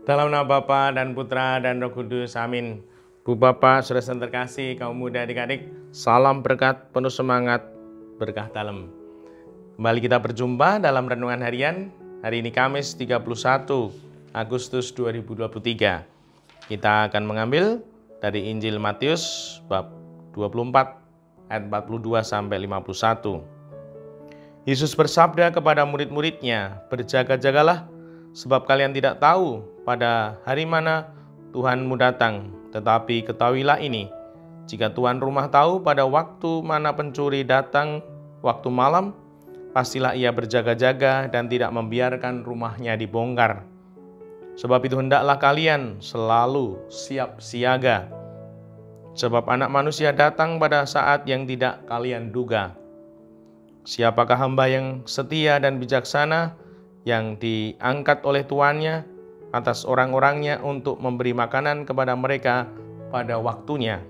Dalam nama Bapa dan Putra dan Roh Kudus, amin. Bu Bapak, saudara terkasih, kaum muda adik-adik, salam berkat, penuh semangat, berkah dalam. Kembali kita berjumpa dalam Renungan Harian, hari ini Kamis 31 Agustus 2023. Kita akan mengambil dari Injil Matius bab 24 ayat 42 sampai 51. Yesus bersabda kepada murid-muridnya, "Berjaga-jagalah, sebab kalian tidak tahu pada hari mana Tuhanmu datang. Tetapi ketahuilah ini, jika tuan rumah tahu pada waktu mana pencuri datang waktu malam, pastilah ia berjaga-jaga dan tidak membiarkan rumahnya dibongkar. Sebab itu hendaklah kalian selalu siap siaga. Sebab Anak Manusia datang pada saat yang tidak kalian duga. Siapakah hamba yang setia dan bijaksana yang diangkat oleh tuannya atas orang-orangnya untuk memberi makanan kepada mereka pada waktunya?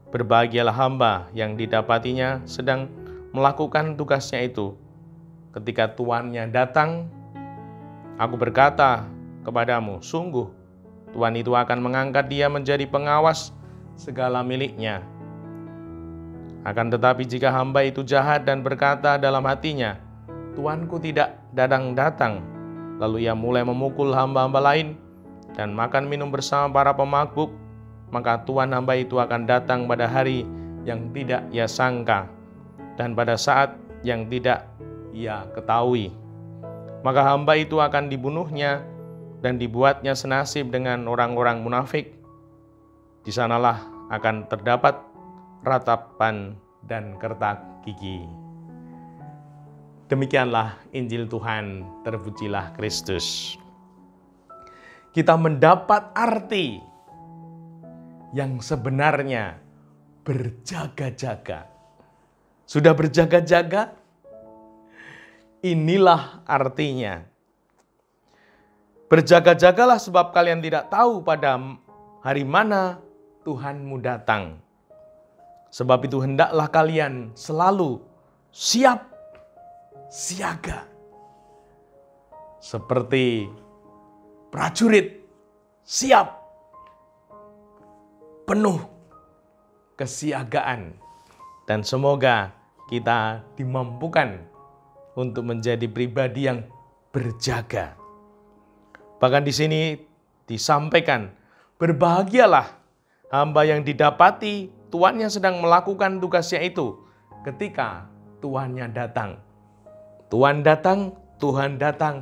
Berbahagialah hamba yang didapatinya sedang melakukan tugasnya itu. Ketika tuannya datang, aku berkata kepadamu, sungguh tuan itu akan mengangkat dia menjadi pengawas segala miliknya. Akan tetapi jika hamba itu jahat dan berkata dalam hatinya, tuanku tidak datang, lalu ia mulai memukul hamba-hamba lain dan makan minum bersama para pemabuk, maka tuan hamba itu akan datang pada hari yang tidak ia sangka dan pada saat yang tidak ia ketahui. Maka hamba itu akan dibunuhnya dan dibuatnya senasib dengan orang-orang munafik. Di sanalah akan terdapat ratapan dan kertak gigi." Demikianlah Injil Tuhan, terpujilah Kristus. Kita mendapat arti yang sebenarnya berjaga-jaga. Sudah berjaga-jaga? Inilah artinya. Berjaga-jagalah sebab kalian tidak tahu pada hari mana Tuhanmu datang. Sebab itu hendaklah kalian selalu siap siaga. Seperti prajurit siap, penuh kesiagaan. Dan semoga kita dimampukan untuk menjadi pribadi yang berjaga. Bahkan di sini disampaikan, berbahagialah hamba yang didapati tuannya sedang melakukan tugasnya itu ketika tuannya datang. Tuhan datang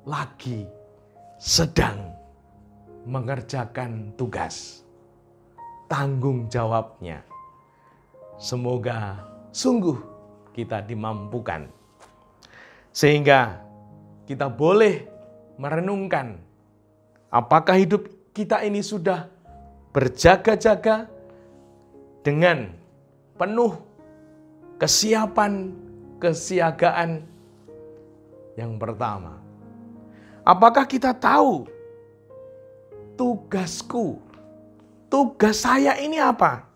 lagi sedang mengerjakan tugas, tanggung jawabnya. Semoga sungguh kita dimampukan sehingga kita boleh merenungkan apakah hidup kita ini sudah berjaga-jaga dengan penuh kesiapan, kesiagaan. Yang pertama, apakah kita tahu tugasku, tugas saya ini apa?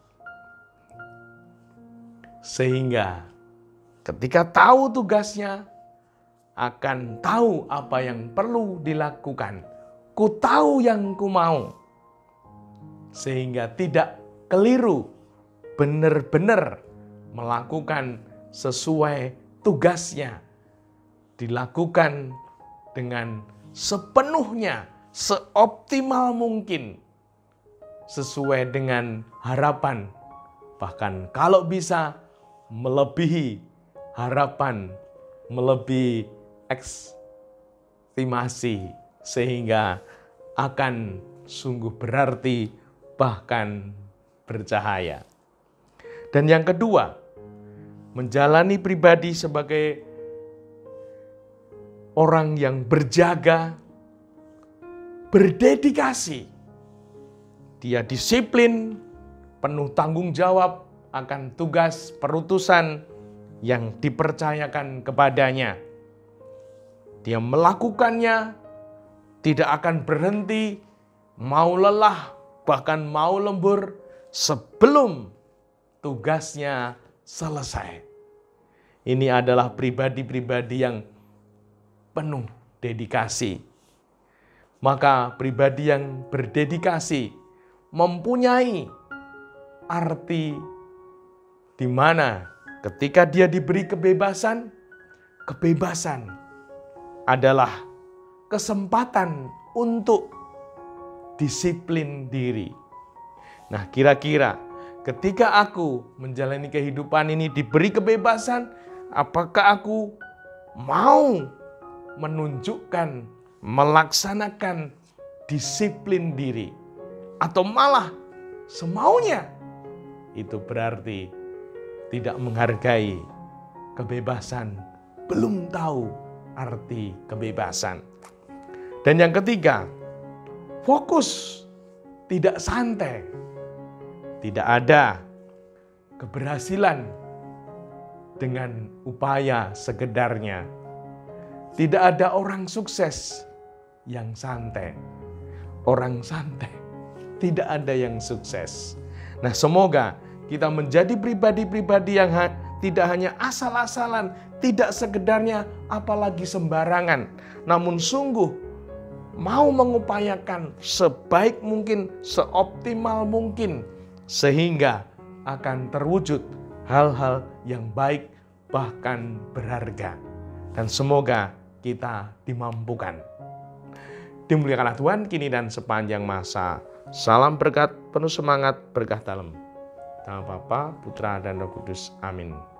Sehingga ketika tahu tugasnya, akan tahu apa yang perlu dilakukan. Ku tahu yang ku mau. Sehingga tidak keliru, benar-benar melakukan sesuai tugasnya. Dilakukan dengan sepenuhnya, seoptimal mungkin. Sesuai dengan harapan. Bahkan kalau bisa melebihi harapan, melebihi estimasi. Sehingga akan sungguh berarti bahkan bercahaya. Dan yang kedua, menjalani pribadi sebagai orang yang berjaga, berdedikasi. Dia disiplin, penuh tanggung jawab akan tugas perutusan yang dipercayakan kepadanya. Dia melakukannya, tidak akan berhenti, mau lelah, bahkan mau lembur sebelum tugasnya selesai. Ini adalah pribadi-pribadi yang penuh dedikasi. Maka pribadi yang berdedikasi mempunyai arti di mana ketika dia diberi kebebasan, kebebasan adalah kesempatan untuk disiplin diri. Nah, kira-kira ketika aku menjalani kehidupan ini diberi kebebasan, apakah aku mau menunjukkan, melaksanakan disiplin diri, atau malah semaunya? Itu berarti tidak menghargai kebebasan, belum tahu arti kebebasan. Dan yang ketiga, fokus, tidak santai. Tidak ada keberhasilan dengan upaya sekedarnya. Tidak ada orang sukses yang santai. Orang santai, tidak ada yang sukses. Nah, semoga kita menjadi pribadi-pribadi yang tidak hanya asal-asalan, tidak sekedarnya, apalagi sembarangan. Namun sungguh mau mengupayakan sebaik mungkin, seoptimal mungkin, sehingga akan terwujud hal-hal yang baik, bahkan berharga. Dan semoga kita dimampukan. Dimuliakanlah Tuhan kini dan sepanjang masa. Salam berkat, penuh semangat, berkah dalam. Nama Bapa, Putra, dan Roh Kudus. Amin.